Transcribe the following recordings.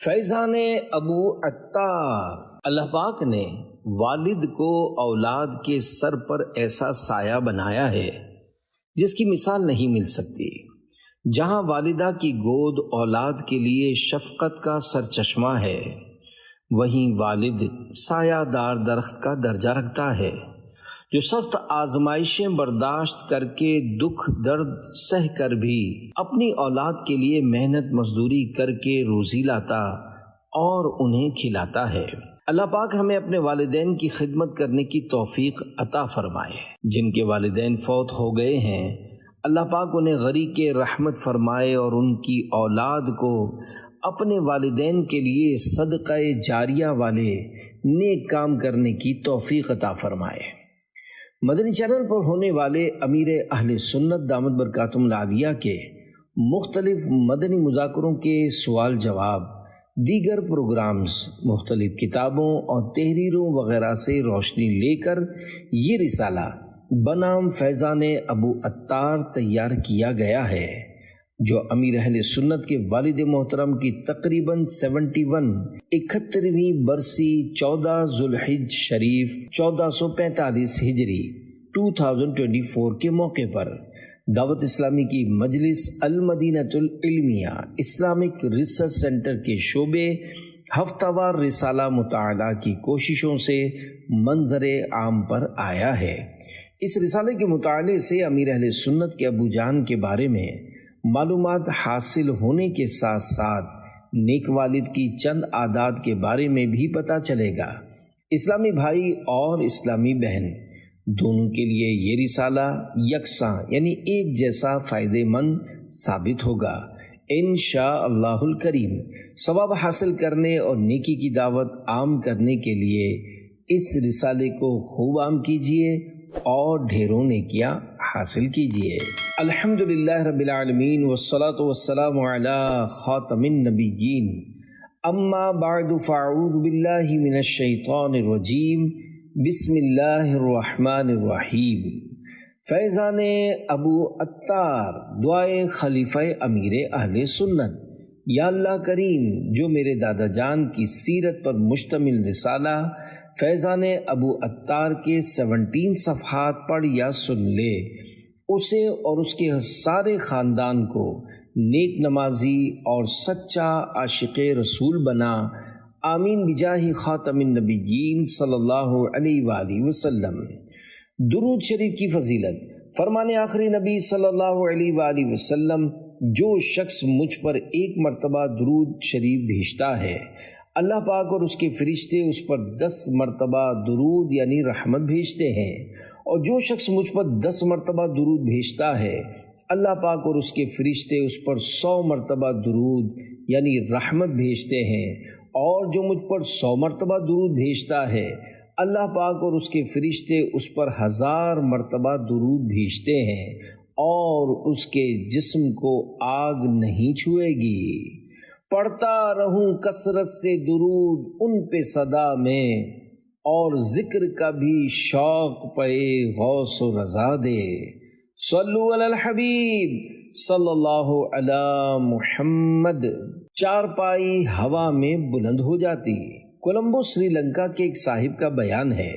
فیضان ابو عطار، اللہ پاک نے والد کو اولاد کے سر پر ایسا سایہ بنایا ہے جس کی مثال نہیں مل سکتی۔ جہاں والدہ کی گود اولاد کے لیے شفقت کا سرچشمہ ہے، وہیں والد سایہ دار درخت کا درجہ رکھتا ہے جو سخت آزمائشیں برداشت کر کے، دکھ درد سہ کر بھی اپنی اولاد کے لیے محنت مزدوری کر کے روزی لاتا اور انہیں کھلاتا ہے۔ اللہ پاک ہمیں اپنے والدین کی خدمت کرنے کی توفیق عطا فرمائے۔ جن کے والدین فوت ہو گئے ہیں، اللہ پاک انہیں غریق رحمت فرمائے اور ان کی اولاد کو اپنے والدین کے لیے صدقہ جاریہ والے نیک کام کرنے کی توفیق عطا فرمائے۔ مدنی چینل پر ہونے والے امیر اہل سنت دامت برکاتہم العالیہ کے مختلف مدنی مذاکروں کے سوال جواب، دیگر پروگرامز مختلف کتابوں اور تحریروں وغیرہ سے روشنی لے کر یہ رسالہ بنام فیضان ابو عطار تیار کیا گیا ہے، جو امیر اہل سنت کے والد محترم کی تقریباً 71ویں برسی 14 ذوالحج شریف 1445 ہجری 2024 کے موقع پر دعوت اسلامی کی مجلس المدینۃ العلمیہ اسلامک ریسرچ سینٹر کے شعبے ہفتہ وار رسالہ مطالعہ کی کوششوں سے منظر عام پر آیا ہے۔ اس رسالے کے مطالعے سے امیر اہل سنت کے ابو جان کے بارے میں معلومات حاصل ہونے کے ساتھ ساتھ نیک والد کی چند عادات کے بارے میں بھی پتہ چلے گا۔ اسلامی بھائی اور اسلامی بہن دونوں کے لیے یہ رسالہ یکساں یعنی ایک جیسا فائدہ مند ثابت ہوگا۔ انشاءاللہ الکریم ثواب حاصل کرنے اور نیکی کی دعوت عام کرنے کے لیے اس رسالے کو خوب عام کیجیے اور ڈھیروں نیکیاں حاصل کیجیے۔ الحمدللہ رب العالمین والصلاة والسلام علی خاتم النبیین، اما بعد فاعوذ باللہ من الشیطان الرجیم، بسم اللہ الرحمن الرحیم۔ فیضان ابو عطار، دعائے خلیفہ امیر اہل سنت۔ یا اللہ کریم، جو میرے دادا جان کی سیرت پر مشتمل رسالہ فیضان ابو عطار کے 17 صفحات پڑھ یا سن لے، اسے اور اس کے سارے خاندان کو نیک نمازی اور سچا عاشق رسول بنا، آمین بجاہ خاتم النبیین صلی اللہ علیہ وآلہ وسلم۔ درود شریف کی فضیلت، فرمان آخری نبی صلی اللہ علیہ وآلہ وسلم، جو شخص مجھ پر ایک مرتبہ درود شریف بھیجتا ہے، اللہ پاک اور اس کے فرشتے اس پر 10 مرتبہ درود یعنی رحمت بھیجتے ہیں، اور جو شخص مجھ پر 10 مرتبہ درود بھیجتا ہے، اللہ پاک اور اس کے فرشتے اس پر 100 مرتبہ درود یعنی رحمت بھیجتے ہیں، اور جو مجھ پر 100 مرتبہ درود بھیجتا ہے، اللہ پاک اور اس کے فرشتے اس پر 1000 مرتبہ درود بھیجتے ہیں، اور اس کے جسم کو آگ نہیں چھوئے گی۔ پڑھتا رہوں کثرت سے درود ان پہ صدا میں، اور ذکر کا بھی شوق پہ غوث و رضا دے۔ صلو علی الحبیب صلی اللہ علی محمد۔ چارپائی ہوا میں بلند ہو جاتی۔ کولمبو سری لنکا کے ایک صاحب کا بیان ہے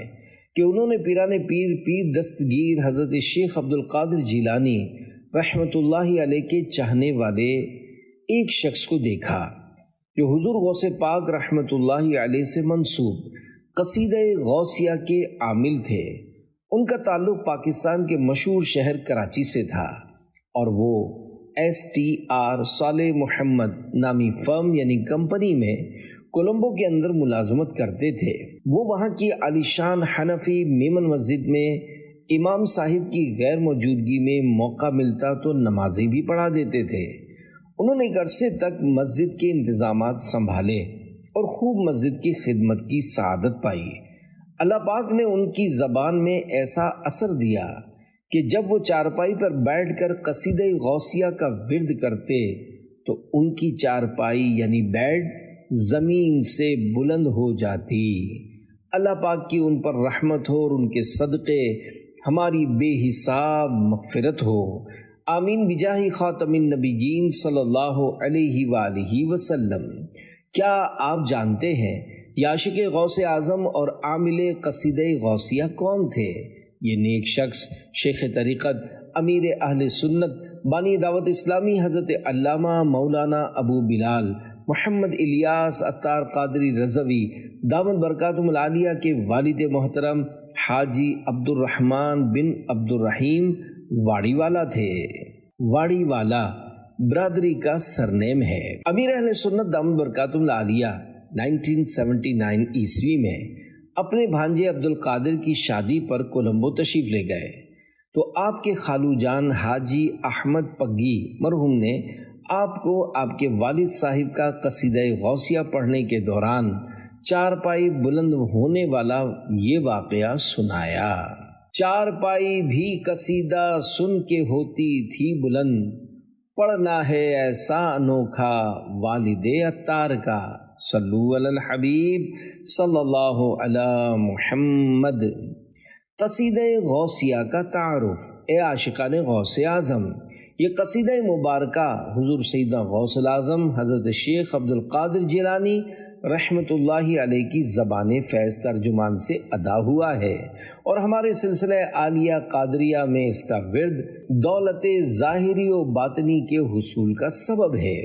کہ انہوں نے پیران پیر دستگیر حضرت شیخ عبدالقادر جیلانی رحمۃ اللہ علیہ کے چاہنے والے ایک شخص کو دیکھا جو حضور غوث پاک رحمۃ اللہ علیہ سے منسوب قصیدہ غوثیہ کے عامل تھے۔ ان کا تعلق پاکستان کے مشہور شہر کراچی سے تھا، اور وہ STR صالح محمد نامی فرم یعنی کمپنی میں کولمبو کے اندر ملازمت کرتے تھے۔ وہ وہاں کی عالیشان حنفی میمن مسجد میں امام صاحب کی غیر موجودگی میں موقع ملتا تو نمازیں بھی پڑھا دیتے تھے۔ انہوں نے ایک عرصے تک مسجد کے انتظامات سنبھالے اور خوب مسجد کی خدمت کی سعادت پائی۔ اللہ پاک نے ان کی زبان میں ایسا اثر دیا کہ جب وہ چارپائی پر بیٹھ کر قصیدہ غوثیہ کا ورد کرتے تو ان کی چارپائی یعنی بیڈ زمین سے بلند ہو جاتی۔ اللہ پاک کی ان پر رحمت ہو اور ان کے صدقے ہماری بے حساب مغفرت ہو، آمین بجاہ خاتم النبیین صلی اللہ علیہ وآلہ وسلم۔ کیا آپ جانتے ہیں عاشق غوث اعظم اور عامل قصیدہ غوثیہ کون تھے؟ یہ نیک شخص شیخ طریقت امیر اہل سنت بانی دعوت اسلامی حضرت علامہ مولانا ابو بلال محمد الیاس عطار قادری رضوی دامت برکاتہم العالیہ کے والد محترم حاجی عبد الرحمن بن عبد الرحیم واڑی والا تھے۔ واڑی والا برادری کا سرنیم ہے۔ امیر اہل سنت دامت برکاتہم العالیہ 1979 عیسوی میں اپنے بھانجے عبد القادر کی شادی پر کولمبو تشریف لے گئے تو آپ کے خالو جان حاجی احمد پگی مرحوم نے آپ کو آپ کے والد صاحب کا قصیدہ غوثیہ پڑھنے کے دوران چارپائی بلند ہونے والا یہ واقعہ سنایا۔ چارپائی بھی قصیدہ سن کے ہوتی تھی بلند، پڑھنا ہے ایسا انوکھا والد عطار کا، صلو علی الحبیب صلی اللہ علی محمد۔ قصیدہ غوثیہ کا تعارف۔ اے عاشقان غوث اعظم، یہ قصیدہ مبارکہ حضور سیدنا غوث الاعظم حضرت شیخ عبد القادر جیلانی رحمۃ اللہ علیہ کی زبان فیض ترجمان سے ادا ہوا ہے، اور ہمارے سلسلہ عالیہ قادریہ میں اس کا ورد دولت ظاہری و باطنی کے حصول کا سبب ہے،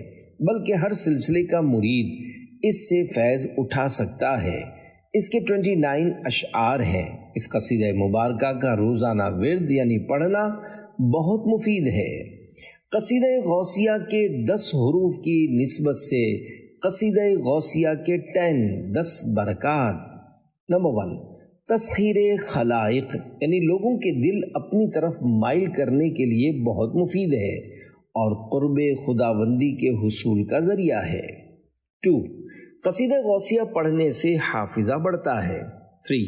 بلکہ ہر سلسلے کا مرید اس سے فیض اٹھا سکتا ہے۔ اس کے 29 اشعار ہیں۔ اس قصیدہ مبارکہ کا روزانہ ورد یعنی پڑھنا بہت مفید ہے۔ قصیدہ غوثیہ کے 10 حروف کی نسبت سے قصیدہ غوثیہ کے 10 برکات۔ نمبر 1، تسخیر خلائق یعنی لوگوں کے دل اپنی طرف مائل کرنے کے لیے بہت مفید ہے اور قرب خداوندی کے حصول کا ذریعہ ہے۔ 2، قصیدہ غوثیہ پڑھنے سے حافظہ بڑھتا ہے۔ 3،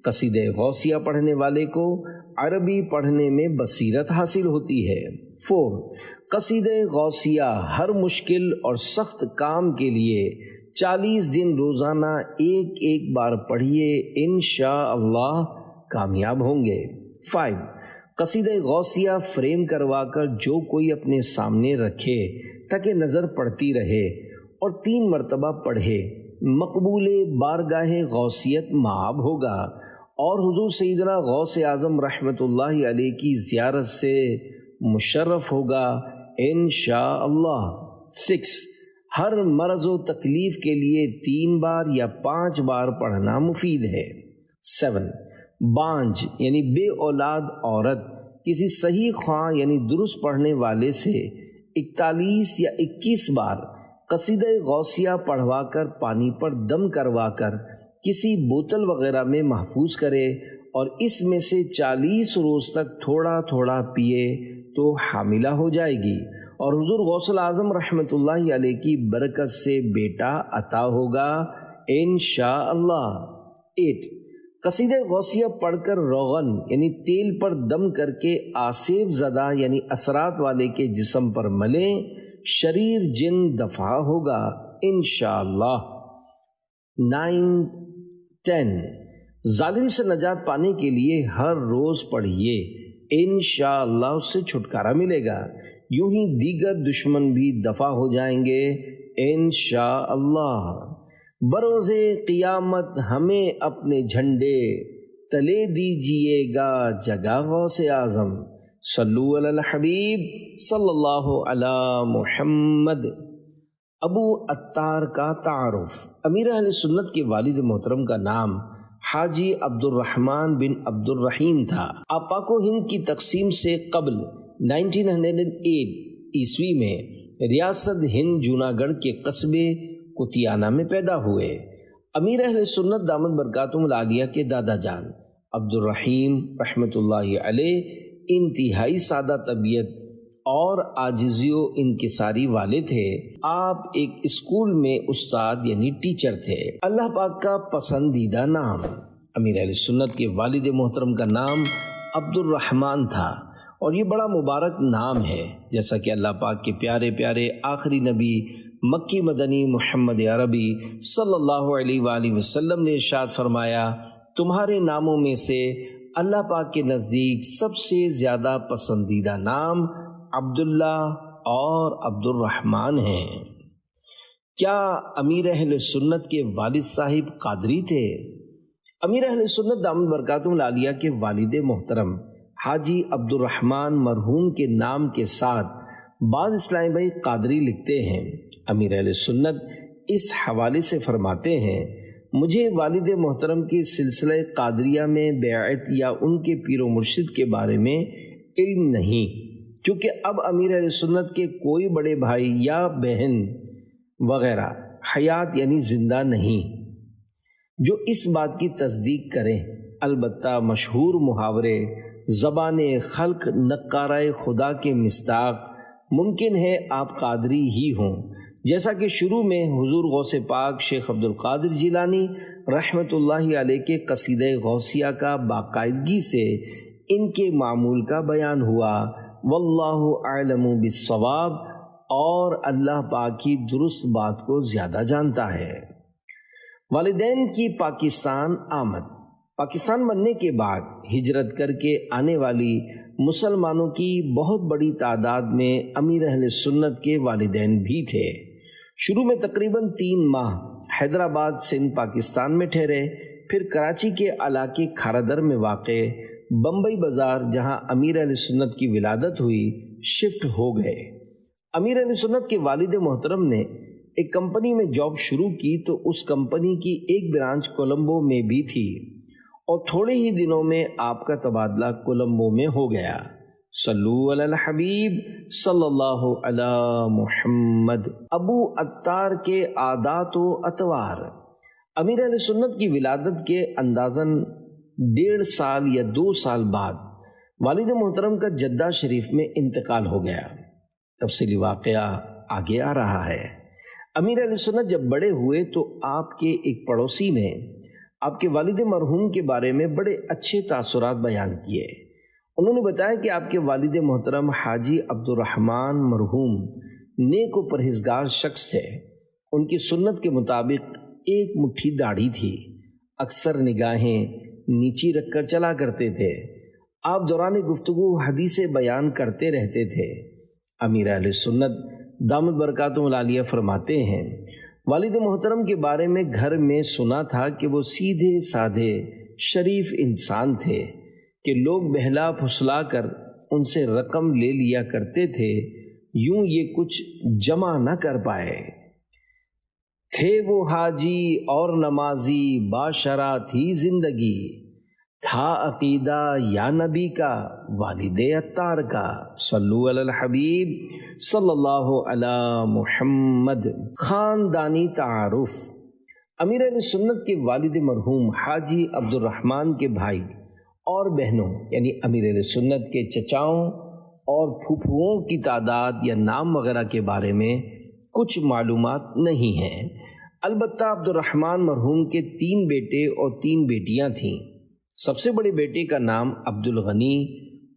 قصیدہ غوثیہ پڑھنے والے کو عربی پڑھنے میں بصیرت حاصل ہوتی ہے۔ 4، قصیدہ غوثیہ ہر مشکل اور سخت کام کے لیے 40 دن روزانہ ایک بار پڑھیے، انشاءاللہ کامیاب ہوں گے۔ 5، قصیدہ غوثیہ فریم کروا کر جو کوئی اپنے سامنے رکھے تاکہ نظر پڑتی رہے اور 3 مرتبہ پڑھے، مقبول بارگاہ غوثیت مآب ہوگا اور حضور سیدنا غوث اعظم رحمۃ اللہ علیہ کی زیارت سے مشرف ہوگا انشاءاللہ۔ 6، ہر مرض و تکلیف کے لیے 3 بار یا 5 بار پڑھنا مفید ہے۔ 7، بانجھ یعنی بے اولاد عورت کسی صحیح خواں یعنی درست پڑھنے والے سے 41 یا 21 بار قصیدہ غوثیہ پڑھوا کر پانی پر دم کروا کر کسی بوتل وغیرہ میں محفوظ کرے اور اس میں سے 40 روز تک تھوڑا تھوڑا پیے تو حاملہ ہو جائے گی اور حضور غوث الاعظم رحمۃ اللہ علیہ کی برکت سے بیٹا عطا ہوگا انشاءاللہ۔ 8، قصیدہ غوثیہ پڑھ کر روغن یعنی تیل پر دم کر کے آسیب زدہ یعنی اثرات والے کے جسم پر ملیں، شریر جن دفع ہوگا انشاءاللہ۔ 9، 10، ظالم سے نجات پانے کے لیے ہر روز پڑھیے، انشاءاللہ اس سے چھٹکارا ملے گا، یوں ہی دیگر دشمن بھی دفع ہو جائیں گے انشاءاللہ۔ بروز قیامت ہمیں اپنے جھنڈے تلے دیجیے گا جگہ غوث اعظم، صلو علی الحبیب صلی اللہ علی محمد۔ ابو عطار کا تعارف۔ امیر اہل سنت کے والد محترم کا نام حاجی عبد الرحمن بن عبد الرحیم تھا۔ آپ پاک و ہند کی تقسیم سے قبل 1908 عیسوی میں ریاست ہند جوناگڑھ کے قصبے کتیانہ میں پیدا ہوئے۔ امیر اہل سنت دامت برکاتہم العالیہ کے دادا جان عبد الرحیم رحمۃ اللہ علیہ انتہائی سادہ طبیعت اور عاجزی و انکساری والے تھے۔ آپ ایک اسکول میں استاد یعنی ٹیچر تھے۔ اللہ پاک کا پسندیدہ نام۔ امیر اہل سنت کے والد محترم کا نام عبد الرحمن تھا اور یہ بڑا مبارک نام ہے، جیسا کہ اللہ پاک کے پیارے پیارے آخری نبی مکی مدنی محمد عربی صلی اللہ علیہ وآلہ وسلم نے ارشاد فرمایا، تمہارے ناموں میں سے اللہ پاک کے نزدیک سب سے زیادہ پسندیدہ نام عبداللہ اور عبد الرحمن ہیں۔ کیا امیر اہل سنت کے والد صاحب قادری تھے؟ امیر اہل سنت دامت برکاتہم العالیہ کے والد محترم حاجی عبد الرحمن مرحوم کے نام کے ساتھ بعض اسلامی بھائی قادری لکھتے ہیں۔ امیر اہل سنت اس حوالے سے فرماتے ہیں، مجھے والد محترم کی سلسلہ قادریہ میں بیعت یا ان کے پیر و مرشد کے بارے میں علم نہیں، کیونکہ اب امیر اہل سنت کے کوئی بڑے بھائی یا بہن وغیرہ حیات یعنی زندہ نہیں جو اس بات کی تصدیق کریں۔ البتہ مشہور محاورے زبان خلق نقارہ خدا کے مصداق ممکن ہے آپ قادری ہی ہوں، جیسا کہ شروع میں حضور غوث پاک شیخ عبد القادر جیلانی رحمۃ اللہ علیہ کے قصیدہ غوثیہ کا باقاعدگی سے ان کے معمول کا بیان ہوا، واللہ اعلم بالصواب، اور اللہ پاک ہی درست بات کو زیادہ جانتا ہے۔ والدین کی پاکستان آمد۔ پاکستان بننے کے بعد ہجرت کر کے آنے والی مسلمانوں کی بہت بڑی تعداد میں امیر اہل سنت کے والدین بھی تھے۔ شروع میں تقریباً 3 ماہ حیدرآباد سندھ پاکستان میں ٹھہرے، پھر کراچی کے علاقے کھارادر میں واقع بمبئی بازار جہاں امیر اہل سنت کی ولادت ہوئی شفٹ ہو گئے۔ امیر اہل سنت کے والد محترم نے ایک کمپنی میں جاب شروع کی تو اس کمپنی کی ایک برانچ کولمبو میں بھی تھی، اور تھوڑے ہی دنوں میں آپ کا تبادلہ کولمبو میں ہو گیا۔ صلو علی الحبیب صلی اللہ علی محمد۔ ابو عطار کے عادات و اطوار۔ امیر اہل سنت کی ولادت کے اندازاً 1.5 سال یا 2 سال بعد والد محترم کا جدہ شریف میں انتقال ہو گیا۔ تفصیلی واقعہ آگے آ رہا ہے۔ امیر اہل سنت جب بڑے ہوئے تو آپ کے ایک پڑوسی نے آپ کے والد مرحوم کے بارے میں بڑے اچھے تاثرات بیان کیے۔ انہوں نے بتایا کہ آپ کے والد محترم حاجی عبد الرحمن مرحوم نیک و پرہیزگار شخص تھے۔ ان کی سنت کے مطابق ایک مٹھی داڑھی تھی، اکثر نگاہیں نیچی رکھ کر چلا کرتے تھے۔ آپ دوران گفتگو حدیث بیان کرتے رہتے تھے۔ امیر اہل سنت دامت برکاتہم العالیہ فرماتے ہیں، والد محترم کے بارے میں گھر میں سنا تھا کہ وہ سیدھے سادھے شریف انسان تھے کہ لوگ بہلا پھسلا کر ان سے رقم لے لیا کرتے تھے، یوں یہ کچھ جمع نہ کر پائے۔ تھے وہ حاجی اور نمازی، باشرا تھی زندگی، تھا عقیدہ یا نبی کا والد عطار کا۔ صلو علی الحبیب صلی اللہ علی محمد۔ خاندانی تعارف۔ امیر اہل سنت کے والد مرحوم حاجی عبد الرحمن کے بھائی اور بہنوں یعنی امیر اہل سنت کے چچاؤں اور پھوپھوؤں کی تعداد یا نام وغیرہ کے بارے میں کچھ معلومات نہیں ہیں۔ البتہ عبد الرحمن مرحوم کے 3 بیٹے اور 3 بیٹیاں تھیں۔ سب سے بڑے بیٹے کا نام عبد الغنی،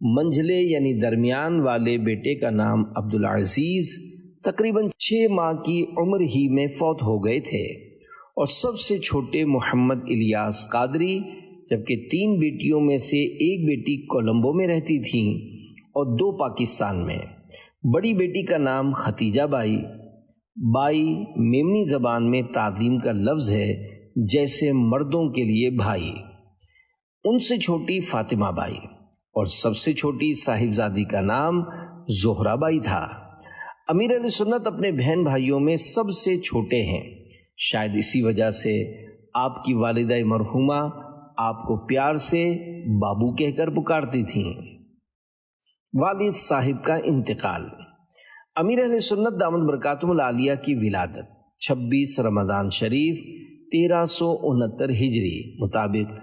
منجھلے یعنی درمیان والے بیٹے کا نام عبد العزیز تقریباً 6 ماہ کی عمر ہی میں فوت ہو گئے تھے، اور سب سے چھوٹے محمد الیاس قادری، جبکہ 3 بیٹیوں میں سے ایک بیٹی کولمبو میں رہتی تھی اور 2 پاکستان میں۔ بڑی بیٹی کا نام ختیجہ بائی۔ بائی میمنی زبان میں تعظیم کا لفظ ہے، جیسے مردوں کے لیے بھائی۔ ان سے چھوٹی فاطمہ بائی، اور سب سے چھوٹی صاحبزادی کا نام زہرہ بائی تھا۔ امیر علیہ سنت اپنے بہن بھائیوں میں سب سے چھوٹے ہیں، شاید اسی وجہ سے آپ کی والدہ مرحومہ آپ کو پیار سے بابو کہہ کر پکارتی تھیں۔ والد صاحب کا انتقال۔ امیر اہل سنت دامت برکاتہم العالیہ کی ولادت 26 رمضان شریف 1369 ہجری مطابق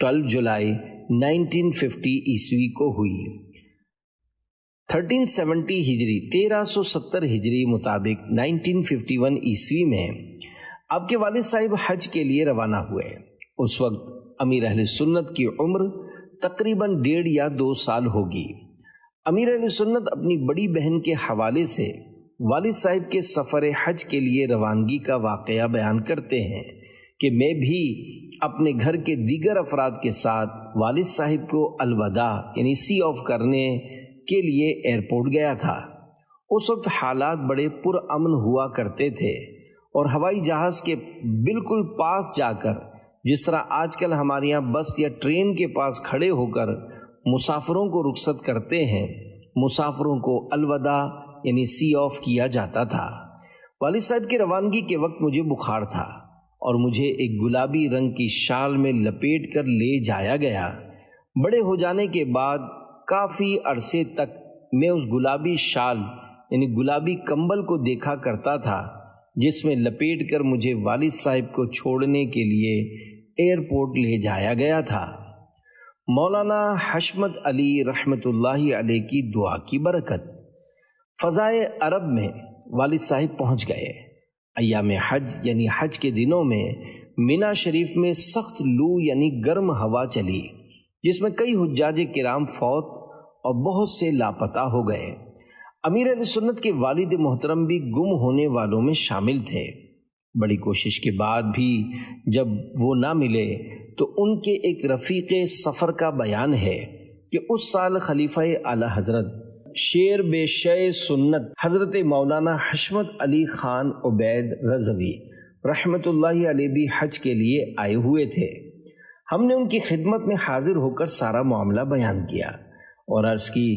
12 جولائی 1950 عیسوی کو ہوئی۔ 1370 ہجری 1370 ہجری مطابق 1951 عیسوی میں آپ کے والد صاحب حج کے لیے روانہ ہوئے۔ اس وقت امیر اہل سنت کی عمر تقریباً 1.5 یا 2 سال ہوگی۔ امیر اہل سنت اپنی بڑی بہن کے حوالے سے والد صاحب کے سفر حج کے لیے روانگی کا واقعہ بیان کرتے ہیں کہ میں بھی اپنے گھر کے دیگر افراد کے ساتھ والد صاحب کو الوداع یعنی سی آف کرنے کے لیے ایئرپورٹ گیا تھا۔ اس وقت حالات بڑے پرامن ہوا کرتے تھے اور ہوائی جہاز کے بالکل پاس جا کر، جس طرح آج کل ہمارے یہاں بس یا ٹرین کے پاس کھڑے ہو کر مسافروں کو رخصت کرتے ہیں، مسافروں کو الوداع یعنی سی آف کیا جاتا تھا۔ والد صاحب کی روانگی کے وقت مجھے بخار تھا اور مجھے ایک گلابی رنگ کی شال میں لپیٹ کر لے جایا گیا۔ بڑے ہو جانے کے بعد کافی عرصے تک میں اس گلابی شال یعنی گلابی کمبل کو دیکھا کرتا تھا جس میں لپیٹ کر مجھے والد صاحب کو چھوڑنے کے لیے ایئرپورٹ لے جایا گیا تھا۔ مولانا حشمت علی رحمۃ اللہ علیہ کی دعا کی برکت، فضائے عرب میں والد صاحب پہنچ گئے۔ ایام حج یعنی حج کے دنوں میں مینا شریف میں سخت لو یعنی گرم ہوا چلی، جس میں کئی حجاج کرام فوت اور بہت سے لاپتہ ہو گئے۔ امیر اہل سنت کے والد محترم بھی گم ہونے والوں میں شامل تھے۔ بڑی کوشش کے بعد بھی جب وہ نہ ملے تو ان کے ایک رفیق سفر کا بیان ہے کہ اس سال خلیفہ اعلی حضرت شیر بے شے سنت حضرت مولانا حشمت علی خان عبید رضوی رحمت اللہ علیہ بھی حج کے لیے آئے ہوئے تھے۔ ہم نے ان کی خدمت میں حاضر ہو کر سارا معاملہ بیان کیا اور عرض کی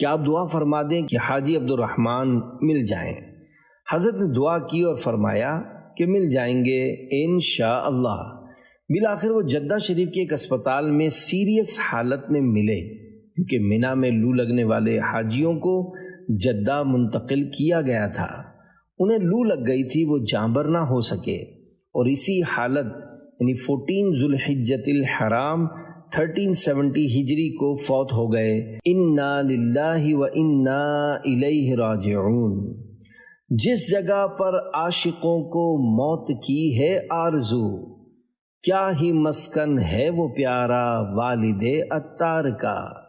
کہ آپ دعا فرما دیں کہ حاجی عبد الرحمن مل جائیں۔ حضرت نے دعا کی اور فرمایا کہ مل جائیں گے انشاءاللہ۔ بالآخر وہ جدہ شریف کے ایک اسپتال میں سیریس حالت میں ملے، کیونکہ مینا میں لو لگنے والے حاجیوں کو جدہ منتقل کیا گیا تھا۔ انہیں لو لگ گئی تھی، وہ جانبر نہ ہو سکے اور اسی حالت یعنی 14 ذوالحجۃ الحرام 1370 ہجری کو فوت ہو گئے۔ انا للہ و انا الیہ راجعون۔ جس جگہ پر عاشقوں کو موت کی ہے آرزو، کیا ہی مسکن ہے وہ پیارا والد عطار کا۔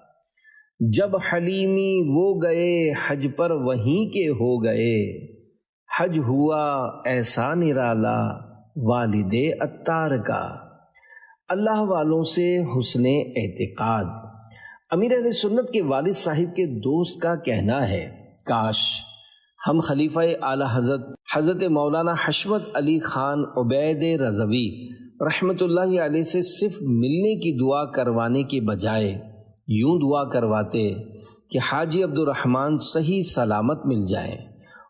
جب حلیمی وہ گئے حج پر وہیں کے ہو گئے، حج ہوا ایسا نرالا والد عطار کا۔ اللہ والوں سے حسن اعتقاد۔ امیر اہل سنت کے والد صاحب کے دوست کا کہنا ہے، کاش ہم خلیفہ اعلی حضرت مولانا حشمت علی خان عبید رضوی رحمت اللہ علیہ سے صرف ملنے کی دعا کروانے کے بجائے یوں دعا کرواتے کہ حاجی عبد الرحمن صحیح سلامت مل جائیں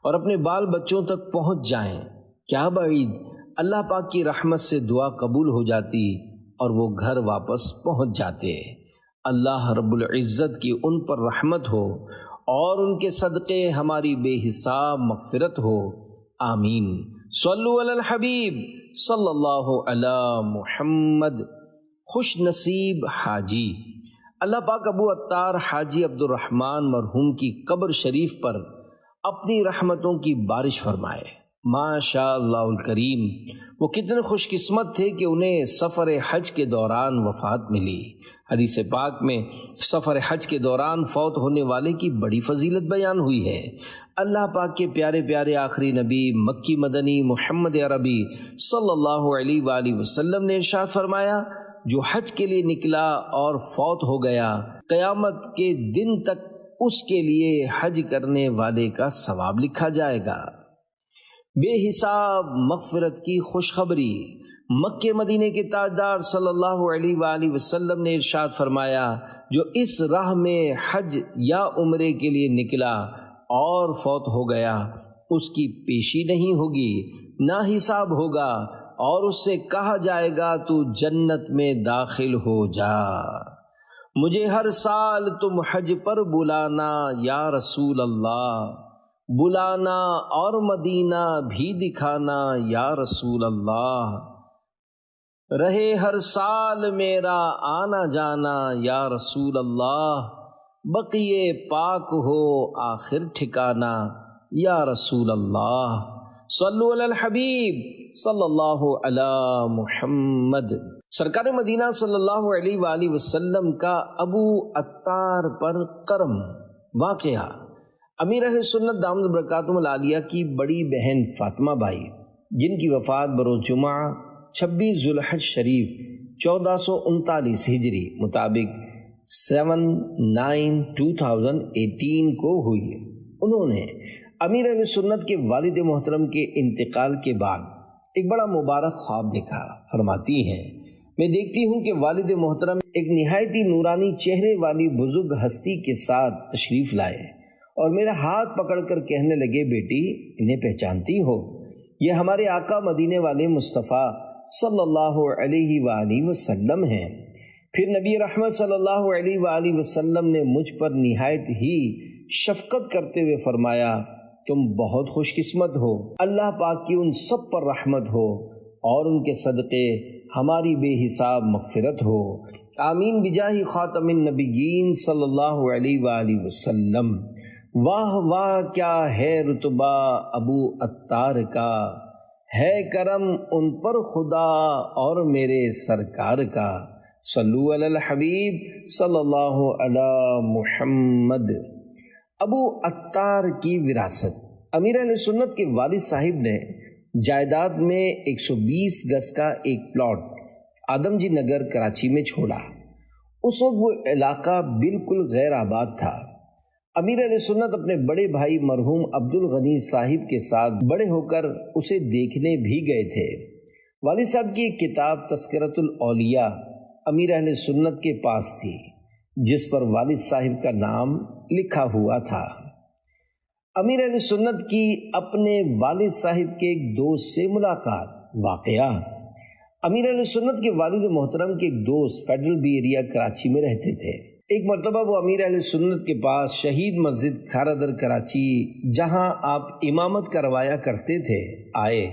اور اپنے بال بچوں تک پہنچ جائیں۔ کیا بعید، اللہ پاک کی رحمت سے دعا قبول ہو جاتی اور وہ گھر واپس پہنچ جاتے۔ اللہ رب العزت کی ان پر رحمت ہو اور ان کے صدقے ہماری بے حساب مغفرت ہو، آمین۔ صلو علی الحبیب صلی اللہ علی محمد۔ خوش نصیب حاجی، اللہ پاک ابو عطار حاجی عبد الرحمن مرحوم کی قبر شریف پر اپنی رحمتوں کی بارش فرمائے۔ ماشاء اللہ الکریم، وہ کتنے خوش قسمت تھے کہ انہیں سفر حج کے دوران وفات ملی۔ حدیث پاک میں سفر حج کے دوران فوت ہونے والے کی بڑی فضیلت بیان ہوئی ہے۔ اللہ پاک کے پیارے پیارے آخری نبی مکی مدنی محمد عربی صلی اللہ علیہ وآلہ وسلم نے ارشاد فرمایا، جو حج کے لیے نکلا اور فوت ہو گیا، قیامت کے دن تک اس کے لیے حج کرنے والے کا ثواب لکھا جائے گا۔ بے حساب مغفرت کی خوشخبری۔ مکہ مدینے کے تاجدار صلی اللہ علیہ وآلہ وسلم نے ارشاد فرمایا، جو اس راہ میں حج یا عمرے کے لیے نکلا اور فوت ہو گیا، اس کی پیشی نہیں ہوگی، نہ حساب ہوگا، اور اس سے کہا جائے گا تو جنت میں داخل ہو جا۔ مجھے ہر سال تم حج پر بلانا یا رسول اللہ، بلانا اور مدینہ بھی دکھانا یا رسول اللہ، رہے ہر سال میرا آنا جانا یا رسول اللہ، بقیے پاک ہو آخر ٹھکانا یا رسول اللہ۔ صلو علی الحبیب صلی اللہ علی محمد۔ سرکار مدینہ صلی اللہ علیہ وآلہ وسلم کا ابو عطار پر کرم۔ واقعہ، امیر اہل سنت دامت برکاتہم العالیہ کی بڑی بہن فاطمہ بائی، جن کی وفات بروز جمعہ 26 ذوالحج شریف 1439 ہجری مطابق 7/9/2018 کو ہوئی، انہوں نے امیر اہل سنت کے والد محترم کے انتقال کے بعد ایک بڑا مبارک خواب دیکھا۔ فرماتی ہیں، میں دیکھتی ہوں کہ والد محترم ایک نہایتی نورانی چہرے والی بزرگ ہستی کے ساتھ تشریف لائے اور میرا ہاتھ پکڑ کر کہنے لگے، بیٹی انہیں پہچانتی ہو؟ یہ ہمارے آقا مدینے والے مصطفیٰ صلی اللہ علیہ وآلہ وسلم ہیں۔ پھر نبی رحمت صلی اللہ علیہ وآلہ وسلم نے مجھ پر نہایت ہی شفقت کرتے ہوئے فرمایا، تم بہت خوش قسمت ہو، اللہ پاک کی ان سب پر رحمت ہو اور ان کے صدقے ہماری بے حساب مغفرت ہو، آمین بجاہ خاتم النبیین صلی اللہ علیہ وآلہ وسلم۔ واہ واہ کیا ہے رتبہ ابو عطار کا، ہے کرم ان پر خدا اور میرے سرکار کا، صلو علی الحبیب صلی اللہ علی محمد۔ ابو عطار کی وراثت۔ امیر اہل سنت کے والد صاحب نے جائیداد میں 120 گز کا ایک پلاٹ آدم جی نگر کراچی میں چھوڑا۔ اس وقت وہ علاقہ بالکل غیر آباد تھا۔ امیر اہل سنت اپنے بڑے بھائی مرحوم عبد الغنی صاحب کے ساتھ بڑے ہو کر اسے دیکھنے بھی گئے تھے۔ والد صاحب کی ایک کتاب تذکرۃ الاولیاء امیر اہل سنت کے پاس تھی، جس پر والد صاحب کا نام لکھا ہوا تھا۔ امیر اہل سنت کی اپنے والد صاحب کے ایک دوست سے ملاقات۔ واقعہ، امیر اہل سنت کے والد محترم کے ایک دوست فیڈرل بی ایریا کراچی میں رہتے تھے۔ ایک مرتبہ وہ امیر اہل سنت کے پاس شہید مسجد کھارا در کراچی، جہاں آپ امامت کروایا کرتے تھے، آئے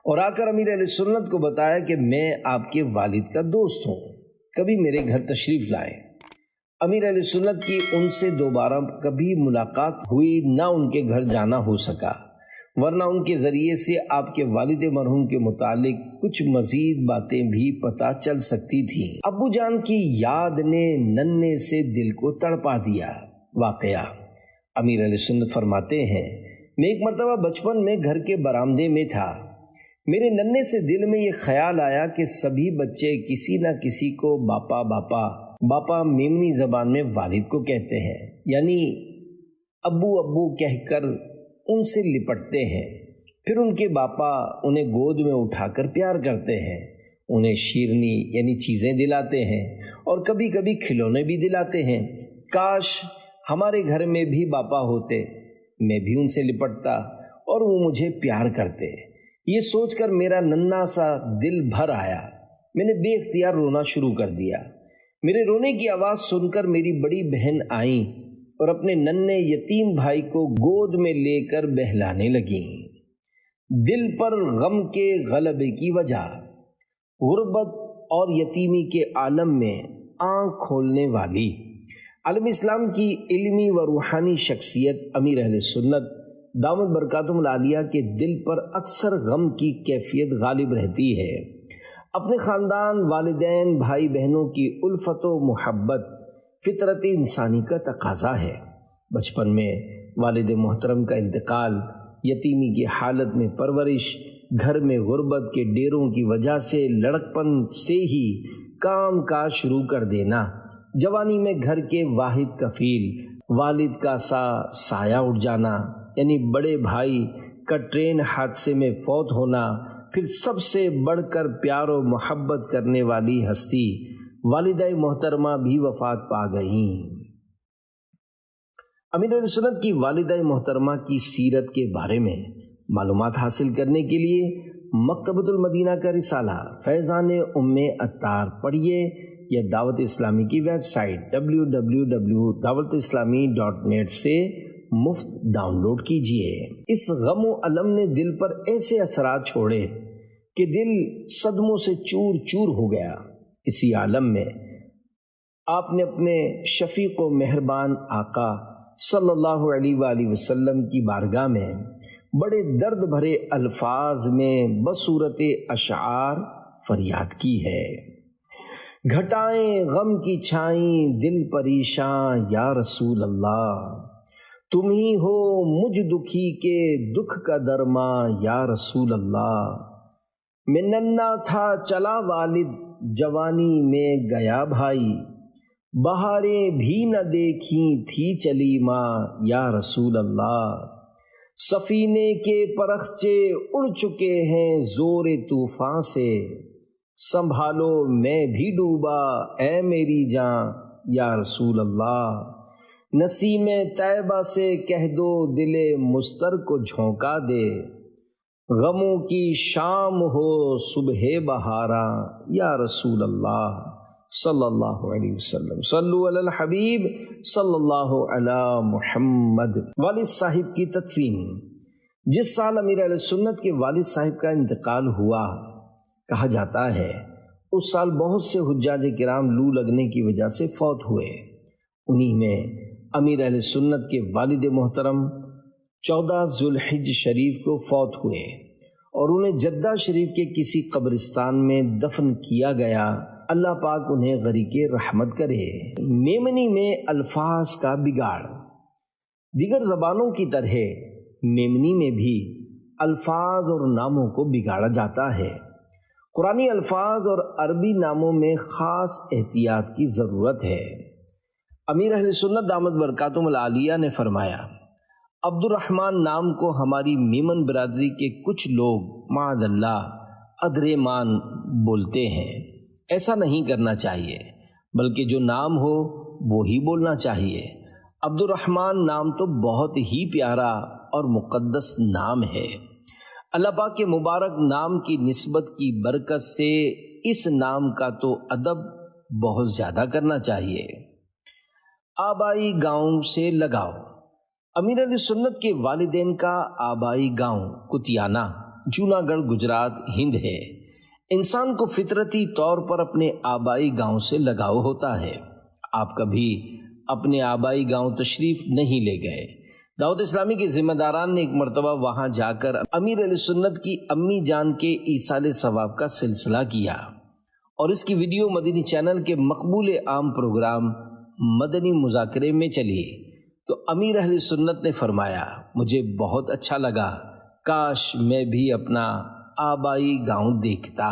اور آ کر امیر اہل سنت کو بتایا کہ میں آپ کے والد کا دوست ہوں، کبھی میرے گھر تشریف لائیں۔ امیر اہل سنت کی ان سے دوبارہ کبھی ملاقات ہوئی نہ ان کے گھر جانا ہو سکا، ورنہ ان کے ذریعے سے آپ کے والد مرحوم کے متعلق کچھ مزید باتیں بھی پتہ چل سکتی تھیں۔ ابو جان کی یاد نے ننھے سے دل کو تڑپا دیا۔ واقعہ، امیر علیہ سنت فرماتے ہیں، میں ایک مرتبہ بچپن میں گھر کے برآمدے میں تھا، میرے ننھے سے دل میں یہ خیال آیا کہ سبھی بچے کسی نہ کسی کو باپا باپا باپا میمنی زبان میں والد کو کہتے ہیں، یعنی ابو ابو کہہ کر ان سے لپٹتے ہیں، پھر ان کے باپا انہیں گود میں اٹھا کر پیار کرتے ہیں، انہیں شیرنی یعنی چیزیں دلاتے ہیں اور کبھی کبھی کھلونے بھی دلاتے ہیں۔ کاش ہمارے گھر میں بھی باپا ہوتے، میں بھی ان سے لپٹتا اور وہ مجھے پیار کرتے۔ یہ سوچ کر میرا ننھا سا دل بھر آیا، میں نے بے اختیار رونا شروع کر دیا۔ میرے رونے کی آواز سن کر میری بڑی بہن آئیں اور اپنے ننھے یتیم بھائی کو گود میں لے کر بہلانے لگیں۔ دل پر غم کے غلبے کی وجہ، غربت اور یتیمی کے عالم میں آنکھ کھولنے والی عالم اسلام کی علمی و روحانی شخصیت امیر اہل سنت دامت برکاتہم العالیہ کے دل پر اکثر غم کی کیفیت غالب رہتی ہے۔ اپنے خاندان، والدین، بھائی بہنوں کی الفت و محبت فطرت انسانی کا تقاضا ہے۔ بچپن میں والد محترم کا انتقال، یتیمی کی حالت میں پرورش، گھر میں غربت کے ڈیروں کی وجہ سے لڑکپن سے ہی کام کاج شروع کر دینا، جوانی میں گھر کے واحد کفیل والد کا سایہ اٹھ جانا، یعنی بڑے بھائی کا ٹرین حادثے میں فوت ہونا، پھر سب سے بڑھ کر پیار و محبت کرنے والی ہستی والدہ محترمہ بھی وفات پا گئیں۔ امیر اہل سنت کی والدہ محترمہ کی سیرت کے بارے میں معلومات حاصل کرنے کے لیے مکتبۃ المدینہ کا رسالہ فیضان ام عطار پڑھیے یا دعوت اسلامی کی ویب سائٹ www.dawatIslami.net سے مفت ڈاؤن لوڈ کیجیے۔ اس غم و الم نے دل پر ایسے اثرات چھوڑے کہ دل صدموں سے چور چور ہو گیا۔ اسی عالم میں آپ نے اپنے شفیق و مہربان آقا صلی اللہ علیہ وآلہ وسلم کی بارگاہ میں بڑے درد بھرے الفاظ میں بصورت اشعار فریاد کی ہے۔ گھٹائیں غم کی چھائیں دل پریشاں یا رسول اللہ، تم ہی ہو مجھ دکھی کے دکھ کا درماں یا رسول اللہ۔ میں ننھا تھا چلا والد جوانی میں گیا بھائی، بہاریں بھی نہ دیکھی تھی چلی ماں یا رسول اللہ۔ سفینے کے پرخچے اڑ چکے ہیں زور طوفان سے، سنبھالو میں بھی ڈوبا اے میری جاں یا رسول اللہ۔ نسیم طیبہ سے کہہ دو دل مضطر کو جھونکا دے، غموں کی شام ہو صبح بہارا یا رسول اللہ صلی اللہ علیہ وسلم۔ صلو علی الحبیب صلی اللہ علی محمد۔ والد صاحب کی تدفین۔ جس سال امیر اہل سنت کے والد صاحب کا انتقال ہوا، کہا جاتا ہے اس سال بہت سے حجاج کرام لو لگنے کی وجہ سے فوت ہوئے۔ انہی میں امیر اہل سنت کے والد محترم 14 ذوالحج شریف کو فوت ہوئے اور انہیں جدہ شریف کے کسی قبرستان میں دفن کیا گیا۔ اللہ پاک انہیں غریق رحمت کرے۔ میمنی میں الفاظ کا بگاڑ۔ دیگر زبانوں کی طرح میمنی میں بھی الفاظ اور ناموں کو بگاڑا جاتا ہے۔ قرآنی الفاظ اور عربی ناموں میں خاص احتیاط کی ضرورت ہے۔ امیر اہل سنت دامت برکاتہم العالیہ نے فرمایا، عبد الرحمن نام کو ہماری میمن برادری کے کچھ لوگ معاذ اللہ ادریمان بولتے ہیں۔ ایسا نہیں کرنا چاہیے، بلکہ جو نام ہو وہی بولنا چاہیے۔ عبد الرحمن نام تو بہت ہی پیارا اور مقدس نام ہے۔ اللہ پاک کے مبارک نام کی نسبت کی برکت سے اس نام کا تو ادب بہت زیادہ کرنا چاہیے۔ آبائی گاؤں سے لگاؤ۔ امیر علیہ سنت کے والدین کا آبائی گاؤں کتیانہ، جوناگڑھ، گجرات، ہند ہے۔ انسان کو فطرتی طور پر اپنے آبائی گاؤں سے لگاؤ ہوتا ہے۔ آپ کبھی اپنے آبائی گاؤں تشریف نہیں لے گئے۔ دعوت اسلامی کے ذمہ داران نے ایک مرتبہ وہاں جا کر امیر علیہ سنت کی امی جان کے ایصال ثواب کا سلسلہ کیا اور اس کی ویڈیو مدنی چینل کے مقبول عام پروگرام مدنی مذاکرے میں چلی تو امیر اہل سنت نے فرمایا، مجھے بہت اچھا لگا، کاش میں بھی اپنا آبائی گاؤں دیکھتا۔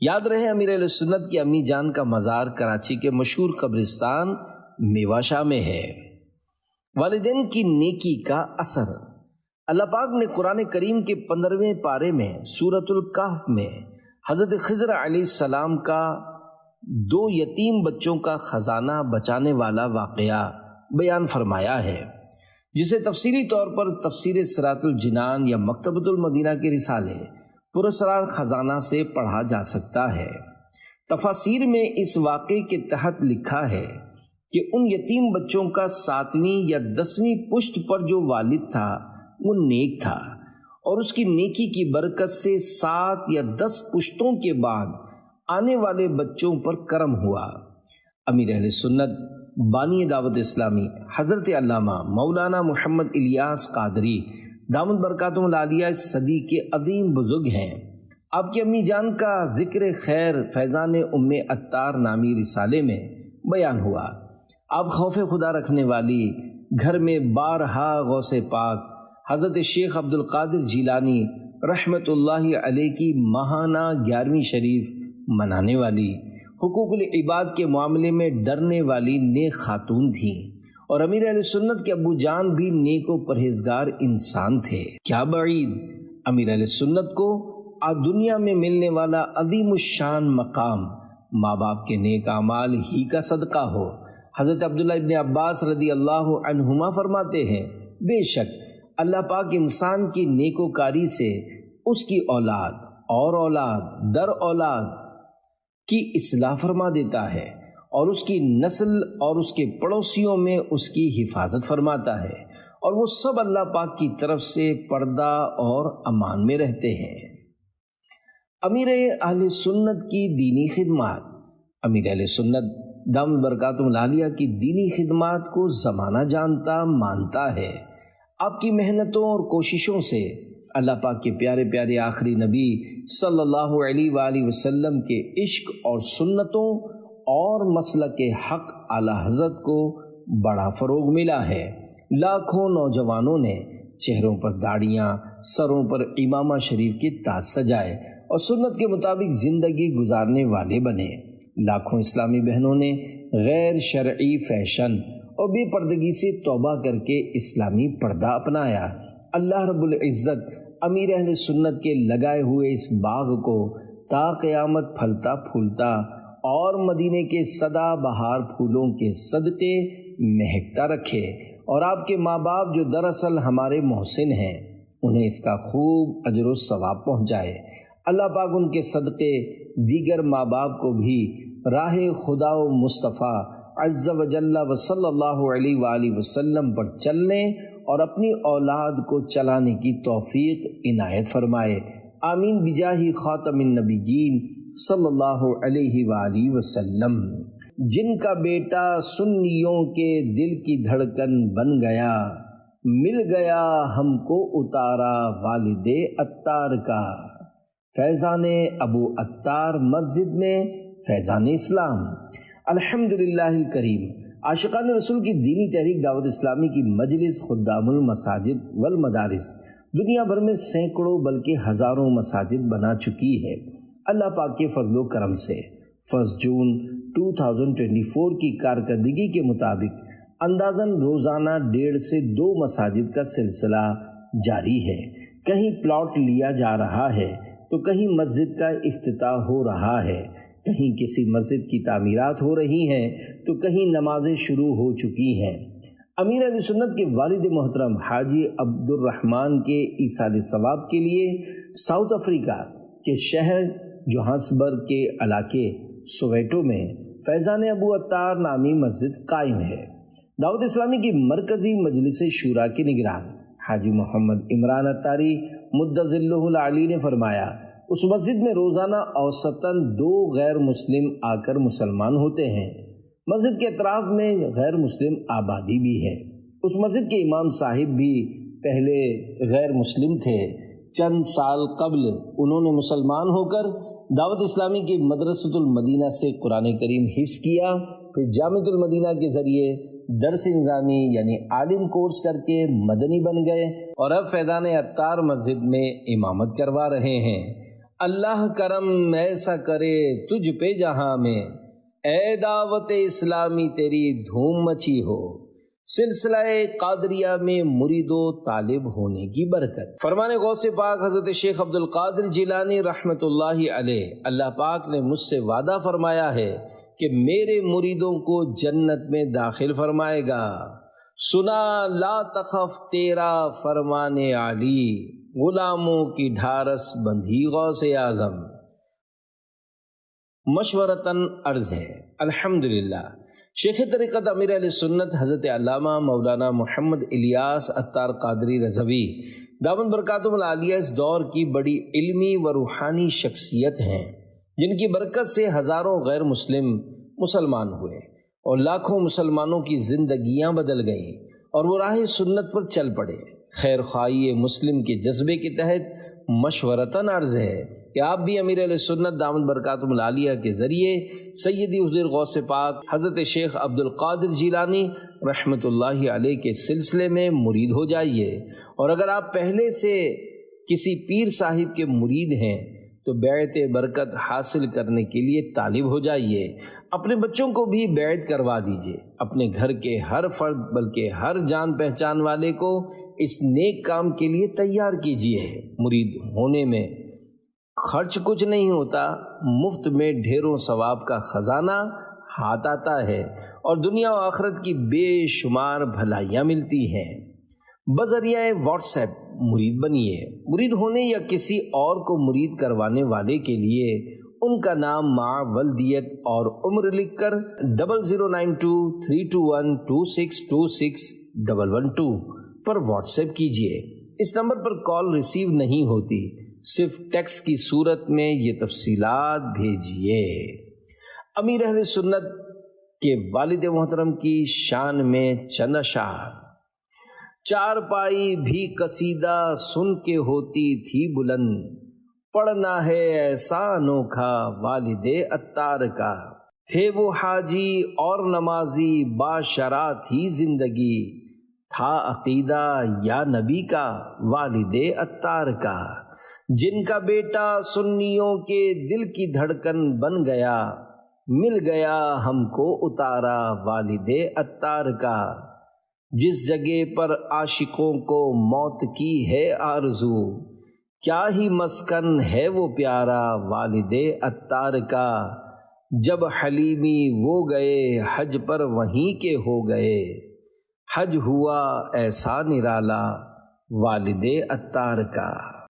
یاد رہے امیر اہل سنت کی امی جان کا مزار کراچی کے مشہور قبرستان میوہ شاہ میں ہے۔ والدین کی نیکی کا اثر۔ اللہ پاک نے قرآن کریم کے 15ویں پارے میں سورۃ الکہف میں حضرت خضر علیہ السلام کا 2 یتیم بچوں کا خزانہ بچانے والا واقعہ بیان فرمایا ہے، جسے تفصیلی طور پر تفسیر صراط الجنان یا مکتبۃ المدینہ کے رسالے پراسرار خزانہ سے پڑھا جا سکتا ہے۔ تفاسیر میں اس واقعے کے تحت لکھا ہے کہ ان یتیم بچوں کا 7ویں یا 10ویں پشت پر جو والد تھا وہ نیک تھا اور اس کی نیکی کی برکت سے 7 یا 10 پشتوں کے بعد آنے والے بچوں پر کرم ہوا۔ امیر اہل سنت بانی دعوت اسلامی حضرت علامہ مولانا محمد الیاس قادری دامت برکاتہم العالیہ اس صدی کے عظیم بزرگ ہیں۔ آپ کی امی جان کا ذکر خیر فیضان ام عطار نامی رسالے میں بیان ہوا۔ آپ خوف خدا رکھنے والی، گھر میں بارہا غوث پاک حضرت شیخ عبد القادر جیلانی رحمت اللہ علیہ کی ماہانہ 11ویں شریف منانے والی، حقوق العباد کے معاملے میں ڈرنے والی نیک خاتون تھیں اور امیر اہل سنت کے ابو جان بھی نیک و پرہیزگار انسان تھے۔ کیا بعید امیر اہل سنت کو دنیا میں ملنے والا عظیم الشان مقام ماں باپ کے نیک اعمال ہی کا صدقہ ہو۔ حضرت عبداللہ ابن عباس رضی اللہ عنہما فرماتے ہیں، بے شک اللہ پاک انسان کی نیکوکاری سے اس کی اولاد اور اولاد در اولاد کی اصلاح فرما دیتا ہے اور اس کی نسل اور اس کے پڑوسیوں میں اس کی حفاظت فرماتا ہے اور وہ سب اللہ پاک کی طرف سے پردہ اور امان میں رہتے ہیں۔ امیر اہل سنت کی دینی خدمات۔ امیر اہل سنت دامت برکاتہم العالیہ کی دینی خدمات کو زمانہ جانتا مانتا ہے۔ آپ کی محنتوں اور کوششوں سے اللہ پاک کے پیارے پیارے آخری نبی صلی اللہ علیہ وآلہ وسلم کے عشق اور سنتوں اور مسلک حق اعلی حضرت کو بڑا فروغ ملا ہے۔ لاکھوں نوجوانوں نے چہروں پر داڑیاں، سروں پر امامہ شریف کے تاج سجائے اور سنت کے مطابق زندگی گزارنے والے بنے۔ لاکھوں اسلامی بہنوں نے غیر شرعی فیشن اور بے پردگی سے توبہ کر کے اسلامی پردہ اپنایا۔ اللہ رب العزت امیر اہل سنت کے لگائے ہوئے اس باغ کو تا قیامت پھلتا پھولتا اور مدینے کے سدا بہار پھولوں کے صدقے مہکتا رکھے، اور آپ کے ماں باپ جو دراصل ہمارے محسن ہیں انہیں اس کا خوب اجر و ثواب پہنچائے۔ اللہ پاک ان کے صدقے دیگر ماں باپ کو بھی راہ خدا و مصطفیٰ عز و جل و صلی اللہ علیہ وآلہ وسلم پر چلنے اور اپنی اولاد کو چلانے کی توفیق عنایت فرمائے، آمین بجاہ خاتم النبیین صلی اللہ علیہ وآلہ وسلم۔ جن کا بیٹا سنیوں کے دل کی دھڑکن بن گیا، مل گیا ہم کو اتارا والد عطار کا، فیضان ابو عطار مسجد میں فیضان اسلام۔ الحمدللہ الکریم، عاشقان رسول کی دینی تحریک دعوت اسلامی کی مجلس خدام المساجد والمدارس دنیا بھر میں سینکڑوں بلکہ ہزاروں مساجد بنا چکی ہے۔ اللہ پاک کے فضل و کرم سے 1 جون 2024 کی کارکردگی کے مطابق اندازاً روزانہ 1.5 سے 2 مساجد کا سلسلہ جاری ہے۔ کہیں پلاٹ لیا جا رہا ہے تو کہیں مسجد کا افتتاح ہو رہا ہے، کہیں کسی مسجد کی تعمیرات ہو رہی ہیں تو کہیں نمازیں شروع ہو چکی ہیں۔ امیر اہل سنت کے والد محترم حاجی عبد الرحمن کے ایصال ثواب کے لیے ساؤتھ افریقہ کے شہر جوہانسبرگ کے علاقے سوویٹو میں فیضان ابو عطار نامی مسجد قائم ہے۔ دعوت اسلامی کی مرکزی مجلس شورا کے نگران حاجی محمد عمران عطاری مدظلہ العلی نے فرمایا، اس مسجد میں روزانہ اوسطاً 2 غیر مسلم آ کر مسلمان ہوتے ہیں۔ مسجد کے اطراف میں غیر مسلم آبادی بھی ہے۔ اس مسجد کے امام صاحب بھی پہلے غیر مسلم تھے، چند سال قبل انہوں نے مسلمان ہو کر دعوت اسلامی کی مدرسۃ المدینہ سے قرآن کریم حفظ کیا، پھر جامعۃ المدینہ کے ذریعے درس نظامی یعنی عالم کورس کر کے مدنی بن گئے اور اب فیضان عطار مسجد میں امامت کروا رہے ہیں۔ اللہ کرم ایسا کرے تجھ پہ جہاں میں، اے دعوت اسلامی تیری دھوم مچی ہو، سلسلہ قادریہ میں مرید و طالب ہونے کی برکت۔ فرمان غوث پاک حضرت شیخ عبد القادر جیلانی رحمۃ اللہ علیہ، اللہ پاک نے مجھ سے وعدہ فرمایا ہے کہ میرے مریدوں کو جنت میں داخل فرمائے گا۔ سنا لا تخف تیرا فرمان علی، غلاموں کی ڈھارس بندھی غوث اعظم۔ مشورتاً عرض ہے، الحمدللہ شیخ طریقت امیر اہل سنت حضرت علامہ مولانا محمد الیاس عطار قادری رضوی دامت برکاتہم العالیہ اس دور کی بڑی علمی و روحانی شخصیت ہیں، جن کی برکت سے ہزاروں غیر مسلم مسلمان ہوئے اور لاکھوں مسلمانوں کی زندگیاں بدل گئیں اور وہ راہ سنت پر چل پڑے۔ خیر خواہی مسلم کے جذبے کے تحت مشورتاً عرض ہے کہ آپ بھی امیر اہل سنت دامت برکاتہم العالیہ کے ذریعے سیدی حضور غوث پاک حضرت شیخ عبد القادر جیلانی رحمۃ اللہ علیہ کے سلسلے میں مرید ہو جائیے، اور اگر آپ پہلے سے کسی پیر صاحب کے مرید ہیں تو بیعت برکت حاصل کرنے کے لیے طالب ہو جائیے۔ اپنے بچوں کو بھی بیعت کروا دیجیے، اپنے گھر کے ہر فرد بلکہ ہر جان پہچان والے کو اس نیک کام کے لیے تیار کیجیے۔ مرید ہونے میں خرچ کچھ نہیں ہوتا، مفت میں ڈھیروں ثواب کا خزانہ ہاتھ آتا ہے اور دنیا و آخرت کی بے شمار بھلائیاں ملتی ہیں۔ بذریعہ واٹس ایپ مرید بنیے۔ مرید ہونے یا کسی اور کو مرید کروانے والے کے لیے ان کا نام مع ولدیت اور عمر لکھ کر 00923212626112 پر واٹس ایپ کیجیے۔ اس نمبر پر کال ریسیو نہیں ہوتی، صرف ٹیکسٹ کی صورت میں یہ تفصیلات بھیجیے۔ امیر اہل سنت کے والد محترم کی شان میں چند اشعار۔ چار پائی بھی قصیدہ سن کے ہوتی تھی بلند، پڑھنا ہے ایسا انوکھا والد عطار کا۔ تھے وہ حاجی اور نمازی باشرا تھی زندگی، تھا عقیدہ یا نبی کا والد عطار کا۔ جن کا بیٹا سنیوں کے دل کی دھڑکن بن گیا، مل گیا ہم کو اتارا والد عطار کا۔ جس جگہ پر عاشقوں کو موت کی ہے آرزو، کیا ہی مسکن ہے وہ پیارا والد عطار کا، جب حلیمی وہ گئے حج پر وہیں کے ہو گئے، حج ہوا ایسا نرالا والد عطار کا۔